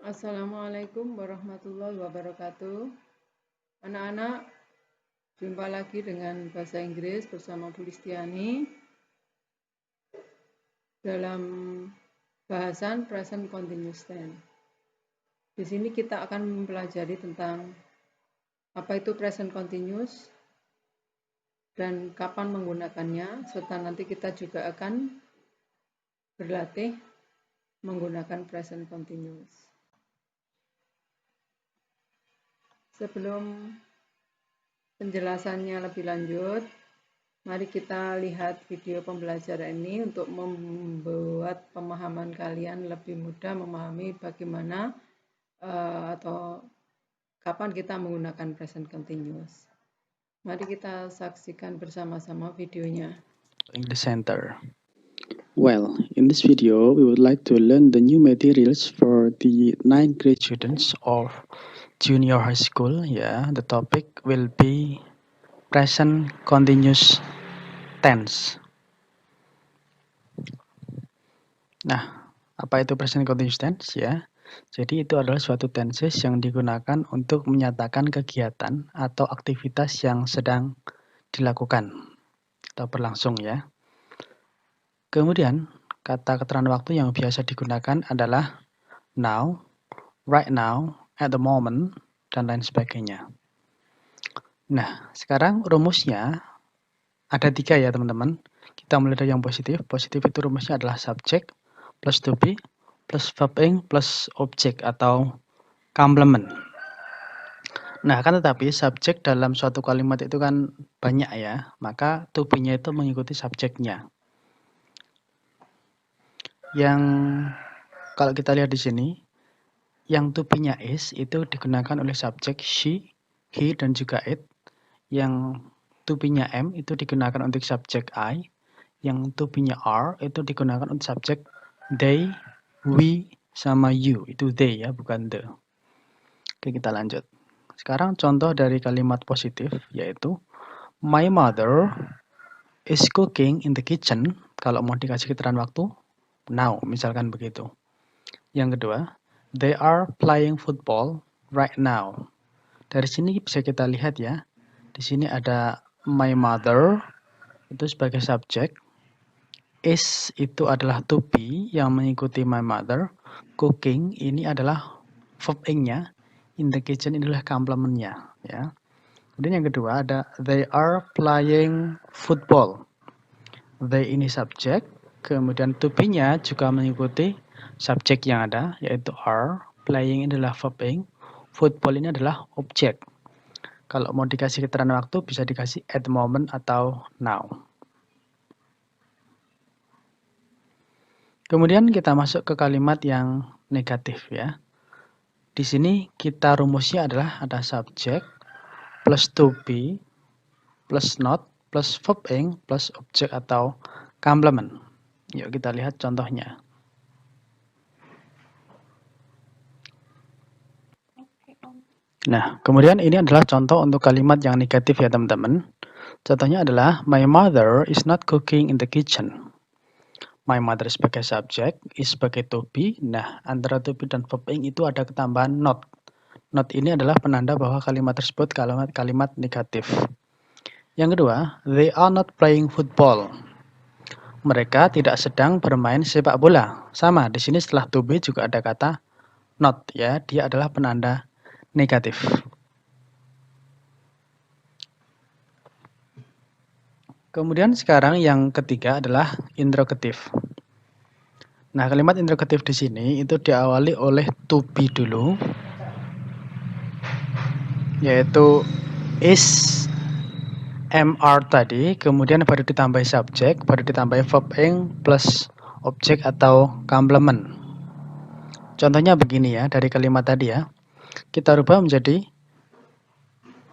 Assalamualaikum warahmatullahi wabarakatuh. Anak-anak, jumpa lagi dengan bahasa Inggris bersama Bu Listiani dalam bahasan present continuous tense. Di sini kita akan mempelajari tentang apa itu present continuous dan kapan menggunakannya, serta nanti kita juga akan berlatih menggunakan present continuous. Sebelum penjelasannya lebih lanjut, mari kita lihat video pembelajaran ini untuk membuat pemahaman kalian lebih mudah memahami bagaimana atau kapan kita menggunakan present continuous. Mari kita saksikan bersama-sama videonya. In the center. Well, in this video, we would like to learn the new materials for the 9th grade students of junior high school. Yeah, the topic will be present continuous tense. Nah, apa itu present continuous tense ya? Jadi itu adalah suatu tenses yang digunakan untuk menyatakan kegiatan atau aktivitas yang sedang dilakukan atau berlangsung ya. Kemudian, kata keterangan waktu yang biasa digunakan adalah now, right now, at the moment, dan lain sebagainya. Nah, sekarang rumusnya ada 3 ya teman-teman. Kita mulai dari yang positif. Positif itu rumusnya adalah subject plus to be plus verb ing plus object atau complement. Nah, kan tetapi subjek dalam suatu kalimat itu kan banyak ya, maka to be-nya itu mengikuti subjeknya. Yang kalau kita lihat di sini, yang to be-nya is itu digunakan oleh subjek she, he, dan juga it. Yang to be-nya am itu digunakan untuk subjek I. Yang to be-nya are itu digunakan untuk subjek they, we, sama you. Itu they ya, bukan the. Oke, kita lanjut. Sekarang contoh dari kalimat positif yaitu my mother is cooking in the kitchen. Kalau mau dikasih keterangan waktu, now, misalkan begitu. Yang kedua, they are playing football right now. Dari sini bisa kita lihat ya. Di sini ada my mother itu sebagai subjek. Is itu adalah to be yang mengikuti my mother. Cooking ini adalah verb ing-nya. In the kitchen ini adalah complement-nya ya. Kemudian yang kedua ada they are playing football. They ini subjek, kemudian to be-nya juga mengikuti subjek yang ada, yaitu are. Playing ini adalah verb ing, football ini adalah objek. Kalau mau dikasih keterangan waktu, bisa dikasih at the moment atau now. Kemudian kita masuk ke kalimat yang negatif ya. Di sini kita rumusnya adalah ada subjek plus to be plus not plus verb ing plus objek atau complement. Yuk kita lihat contohnya. Nah, kemudian ini adalah contoh untuk kalimat yang negatif ya teman-teman. Contohnya adalah my mother is not cooking in the kitchen. My mother sebagai subjek, is sebagai to be. Nah, antara to be dan verb ing itu ada ketambahan not. Not ini adalah penanda bahwa kalimat tersebut kalimat negatif. Yang kedua, they are not playing football. Mereka tidak sedang bermain sepak bola. Sama, di sini setelah to be juga ada kata not ya, dia adalah penanda negatif. Kemudian sekarang yang ketiga adalah interrogatif. Nah, kalimat interrogatif di sini itu diawali oleh to be dulu, yaitu is, am, are tadi, kemudian baru ditambah subjek, baru ditambah verb ing plus objek atau complement. Contohnya begini ya, dari kalimat tadi ya. Kita rubah menjadi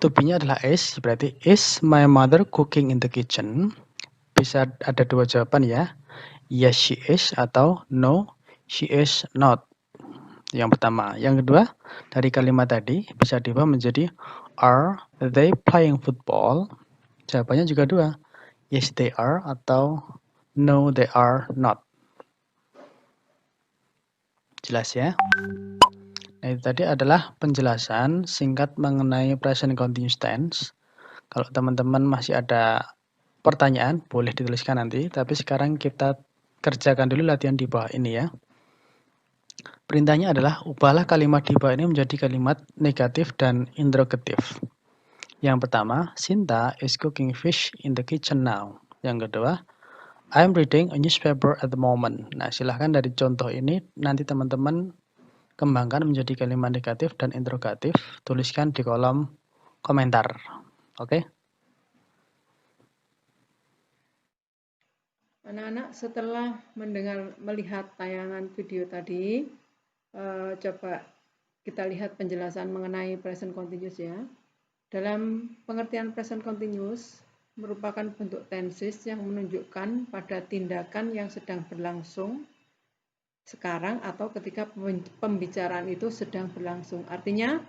to be-nya adalah is, berarti is my mother cooking in the kitchen? Bisa ada dua jawaban ya. Yes, she is, atau no, she is not. Yang pertama. Yang kedua, dari kalimat tadi bisa diubah menjadi are they playing football? Jawabannya juga dua. Yes, they are, atau no, they are not. Jelas ya? Nah, itu tadi adalah penjelasan singkat mengenai present continuous tense. Kalau teman-teman masih ada pertanyaan, boleh dituliskan nanti. Tapi sekarang kita kerjakan dulu latihan di bawah ini ya. Perintahnya adalah ubahlah kalimat di bawah ini menjadi kalimat negatif dan interrogatif. Yang pertama, Sinta is cooking fish in the kitchen now. Yang kedua, I'm reading a newspaper at the moment. Nah, silahkan dari contoh ini nanti teman-teman kembangkan menjadi kalimat negatif dan interrogatif. Tuliskan di kolom komentar. Oke? Anak-anak setelah melihat tayangan video tadi, coba kita lihat penjelasan mengenai present continuous ya. Dalam pengertian present continuous merupakan bentuk tenses yang menunjukkan pada tindakan yang sedang berlangsung sekarang atau ketika pembicaraan itu sedang berlangsung. Artinya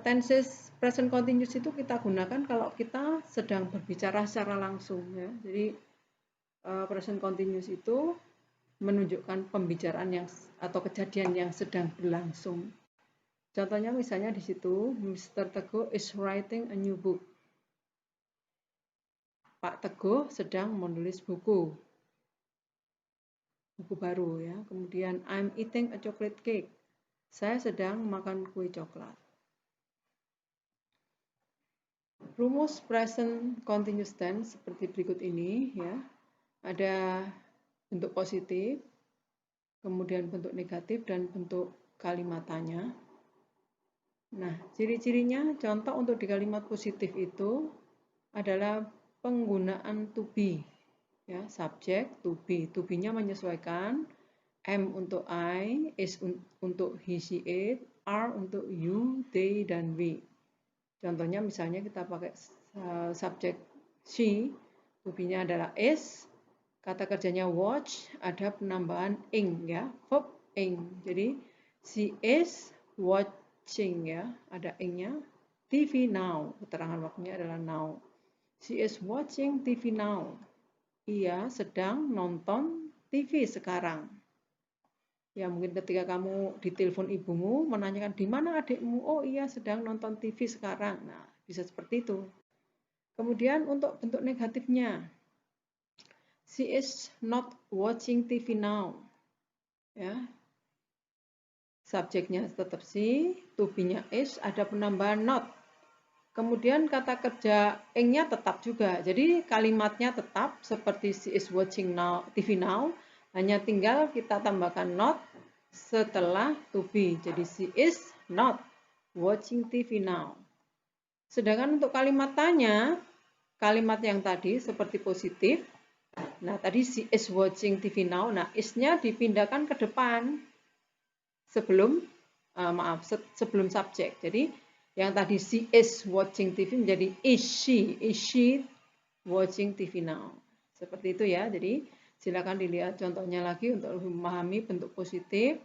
tenses present continuous itu kita gunakan kalau kita sedang berbicara secara langsung ya. Jadi present continuous itu menunjukkan pembicaraan yang atau kejadian yang sedang berlangsung. Contohnya misalnya di situ Mr. Teguh is writing a new book. Pak Teguh sedang menulis buku baru ya. Kemudian I'm eating a chocolate cake. Saya sedang makan kue coklat. Rumus present continuous tense seperti berikut ini ya. Ada bentuk positif, kemudian bentuk negatif dan bentuk kalimat tanya. Nah, ciri-cirinya contoh untuk di kalimat positif itu adalah penggunaan to be. Ya, subjek to be. To be-nya menyesuaikan. M untuk I, is untuk he, she, it, are untuk you, they, dan we. Contohnya misalnya kita pakai subjek she, to be-nya adalah is, kata kerjanya watch, ada penambahan ing ya, verb ing. Jadi she is watching ya, ada ing-nya. TV now, keterangan waktunya adalah now. She is watching TV now. Ia sedang nonton TV sekarang. Ya mungkin ketika kamu ditelepon ibumu menanyakan di mana adikmu, oh iya sedang nonton TV sekarang. Nah bisa seperti itu. Kemudian untuk bentuk negatifnya, she is not watching TV now. Ya, subjeknya tetap she, to be-nya is, ada penambahan not. Kemudian kata kerja ing-nya tetap juga. Jadi kalimatnya tetap seperti she is watching now, TV now. Hanya tinggal kita tambahkan not setelah to be. Jadi she is not watching TV now. Sedangkan untuk kalimat tanya, kalimat yang tadi seperti positif. Nah, tadi she is watching TV now. Nah, is-nya dipindahkan ke depan sebelum sebelum subjek. Jadi yang tadi she is watching TV menjadi is she watching TV now. Seperti itu ya. Jadi silakan dilihat contohnya lagi untuk memahami bentuk positif.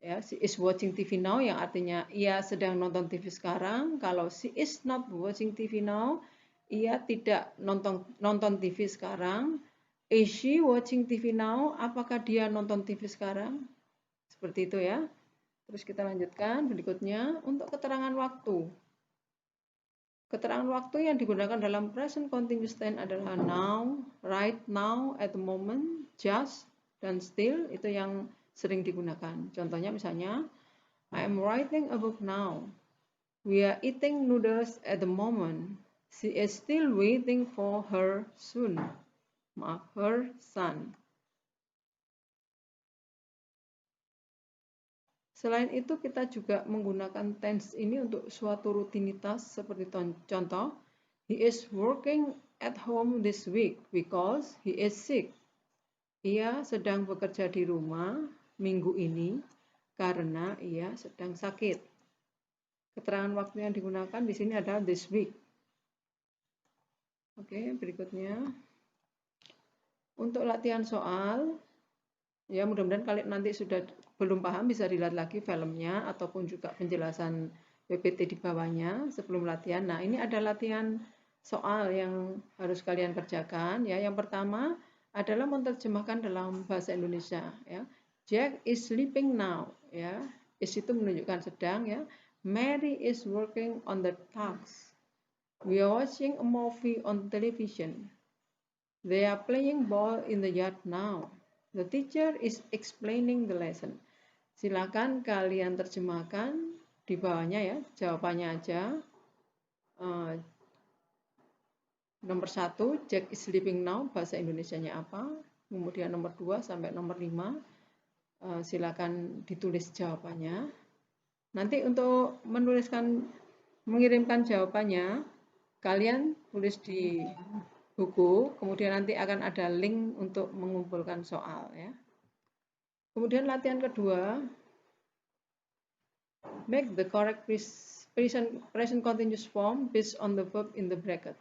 Ya, she is watching TV now yang artinya ia sedang nonton TV sekarang. Kalau she is not watching TV now, ia tidak nonton TV sekarang. Is she watching TV now? Apakah dia nonton TV sekarang? Seperti itu ya. Terus kita lanjutkan berikutnya untuk keterangan waktu. Keterangan waktu yang digunakan dalam present continuous tense adalah now, right now, at the moment, just, dan still. Itu yang sering digunakan. Contohnya misalnya, I am writing a book now. We are eating noodles at the moment. She is still waiting for her son. Her son. Selain itu kita juga menggunakan tense ini untuk suatu rutinitas seperti contoh, he is working at home this week because he is sick. Ia sedang bekerja di rumah minggu ini karena ia sedang sakit. Keterangan waktu yang digunakan di sini adalah this week. Oke, berikutnya. Untuk latihan soal, ya mudah-mudahan kalian nanti sudah belum paham bisa dilihat lagi filmnya ataupun juga penjelasan PPT di bawahnya sebelum latihan. Nah, ini ada latihan soal yang harus kalian kerjakan ya. Yang pertama adalah menerjemahkan dalam bahasa Indonesia ya. Jack is sleeping now ya. Is itu menunjukkan sedang ya. Mary is working on the task. We are watching a movie on television. They are playing ball in the yard now. The teacher is explaining the lesson. Silakan kalian terjemahkan di bawahnya ya, jawabannya aja. Nomor 1, Jack is sleeping now, bahasa Indonesianya apa? Kemudian nomor 2 sampai nomor 5, silakan ditulis jawabannya. Nanti untuk mengirimkan jawabannya, kalian tulis di buku, kemudian nanti akan ada link untuk mengumpulkan soal ya. Kemudian latihan kedua, make the correct present continuous form based on the verb in the bracket.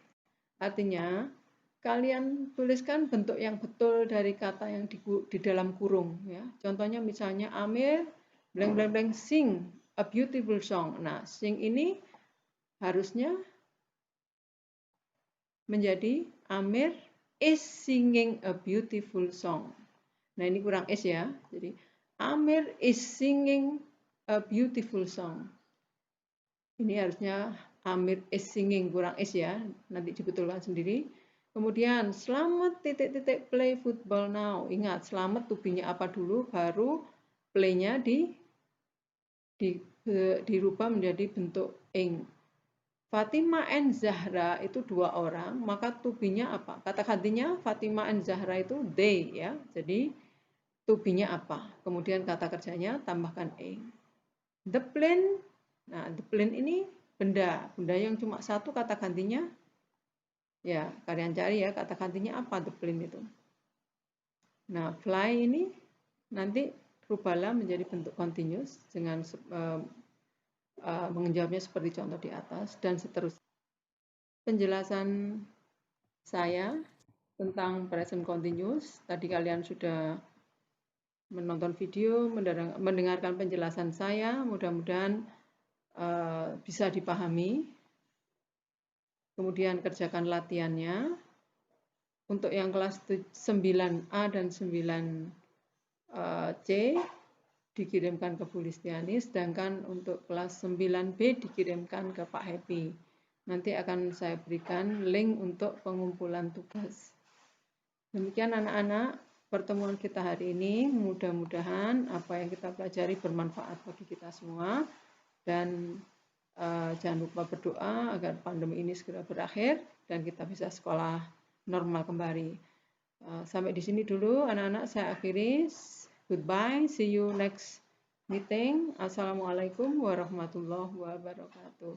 Artinya, kalian tuliskan bentuk yang betul dari kata yang di dalam kurung ya. Contohnya misalnya Amir blank blank blank sing a beautiful song. Nah, sing ini harusnya menjadi Amir is singing a beautiful song. Nah, ini kurang is ya. Jadi Amir is singing a beautiful song. Ini harusnya Amir is singing, kurang is ya. Nanti dibetulkan sendiri. Kemudian Slamet titik-titik play football now. Ingat, Slamet tubinya apa dulu, baru play-nya dirubah menjadi bentuk ing. Fatima and Zahra itu 2 orang, maka tubinya apa? Kata gantinya Fatima and Zahra itu they ya. Jadi tubinya apa? Kemudian kata kerjanya tambahkan ing. The plane, nah the plane ini benda yang cuma satu kata gantinya. Ya, kalian cari ya kata gantinya apa the plane itu. Nah, fly ini nanti rubahlah menjadi bentuk continuous dengan menjawabnya seperti contoh di atas dan seterusnya. Penjelasan saya tentang present continuous, tadi kalian sudah menonton video, mendengarkan penjelasan saya, mudah-mudahan bisa dipahami. Kemudian kerjakan latihannya. Untuk yang kelas 9A dan 9C dikirimkan ke Bu Listiani, sedangkan untuk kelas 9B dikirimkan ke Pak Happy. Nanti akan saya berikan link untuk pengumpulan tugas. Demikian anak-anak, pertemuan kita hari ini. Mudah-mudahan apa yang kita pelajari bermanfaat bagi kita semua. Dan jangan lupa berdoa agar pandemi ini segera berakhir dan kita bisa sekolah normal kembali. Sampai di sini dulu anak-anak, saya akhiri. Goodbye, see you next meeting. Assalamualaikum warahmatullahi wabarakatuh.